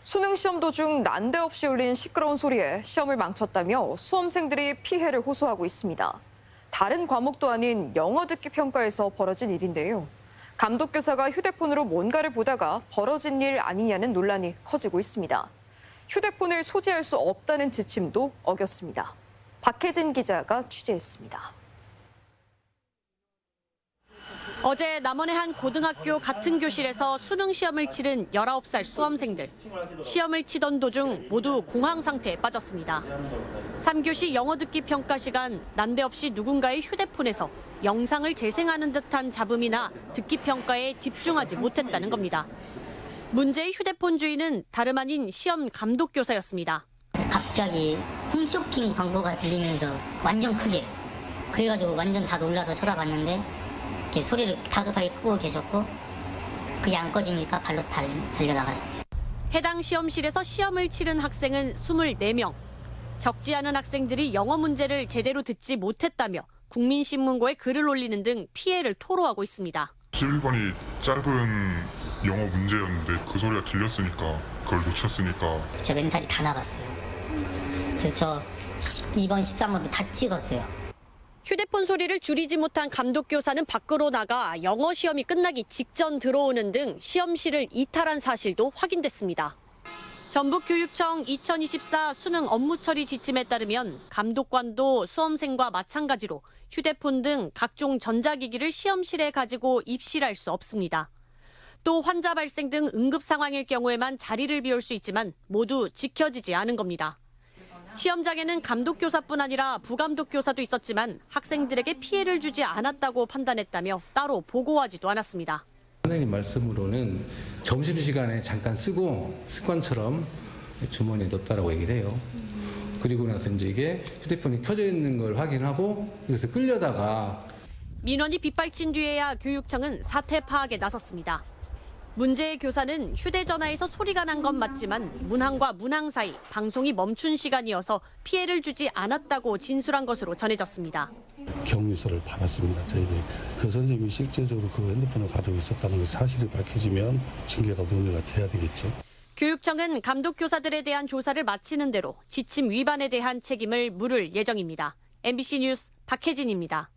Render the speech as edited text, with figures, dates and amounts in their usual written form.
수능 시험 도중 난데없이 울린 시끄러운 소리에 시험을 망쳤다며 수험생들이 피해를 호소하고 있습니다. 다른 과목도 아닌 영어 듣기 평가에서 벌어진 일인데요. 감독교사가 휴대폰으로 뭔가를 보다가 벌어진 일 아니냐는 논란이 커지고 있습니다. 휴대폰을 소지할 수 없다는 지침도 어겼습니다. 박혜진 기자가 취재했습니다. 어제 남원의 한 고등학교 같은 교실에서 수능 시험을 치른 19살 수험생들. 시험을 치던 도중 모두 공황 상태에 빠졌습니다. 3교시 영어 듣기 평가 시간 난데없이 누군가의 휴대폰에서 영상을 재생하는 듯한 잡음이나 듣기 평가에 집중하지 못했다는 겁니다. 문제의 휴대폰 주인은 다름 아닌 시험 감독교사였습니다. 갑자기 홈쇼핑 광고가 들리면서 완전 크게, 그래가지고 완전 다 놀라서 쳐다봤는데 이렇게 소리를 다급하게 끄고 계셨고 그게 안 꺼지니까 발로 달려나갔어요. 해당 시험실에서 시험을 치른 학생은 24명. 적지 않은 학생들이 영어 문제를 제대로 듣지 못했다며 국민신문고에 글을 올리는 등 피해를 토로하고 있습니다. 11번이 짧은 영어 문제였는데 그 소리가 들렸으니까 그걸 놓쳤으니까 제 멘탈이 다 나갔어요. 그래서 저 2번, 13번도 다 찍었어요. 휴대폰 소리를 줄이지 못한 감독교사는 밖으로 나가 영어 시험이 끝나기 직전 들어오는 등 시험실을 이탈한 사실도 확인됐습니다. 전북교육청 2024 수능 업무 처리 지침에 따르면 감독관도 수험생과 마찬가지로 휴대폰 등 각종 전자기기를 시험실에 가지고 입실할 수 없습니다. 또 환자 발생 등 응급 상황일 경우에만 자리를 비울 수 있지만 모두 지켜지지 않은 겁니다. 시험장에는 감독교사뿐 아니라 부감독교사도 있었지만 학생들에게 피해를 주지 않았다고 판단했다며 따로 보고하지도 않았습니다. 선생님 말씀으로는 점심시간에 잠깐 쓰고 습관처럼 주머니에 넣었다라고 얘기를 해요. 그리고 나서 이제 이게 휴대폰이 켜져 있는 걸 확인하고 여기서 끌려다가 민원이 빗발친 뒤에야 교육청은 사태 파악에 나섰습니다. 문제의 교사는 휴대전화에서 소리가 난 건 맞지만 문항과 문항 사이 방송이 멈춘 시간이어서 피해를 주지 않았다고 진술한 것으로 전해졌습니다. 경위서를 받았습니다. 저희들이 그 선생님이 실제적으로 그 핸드폰을 가지고 있었다는 것이 사실이 밝혀지면 징계가 문제가 돼야 되겠죠. 교육청은 감독교사들에 대한 조사를 마치는 대로 지침 위반에 대한 책임을 물을 예정입니다. MBC 뉴스 박혜진입니다.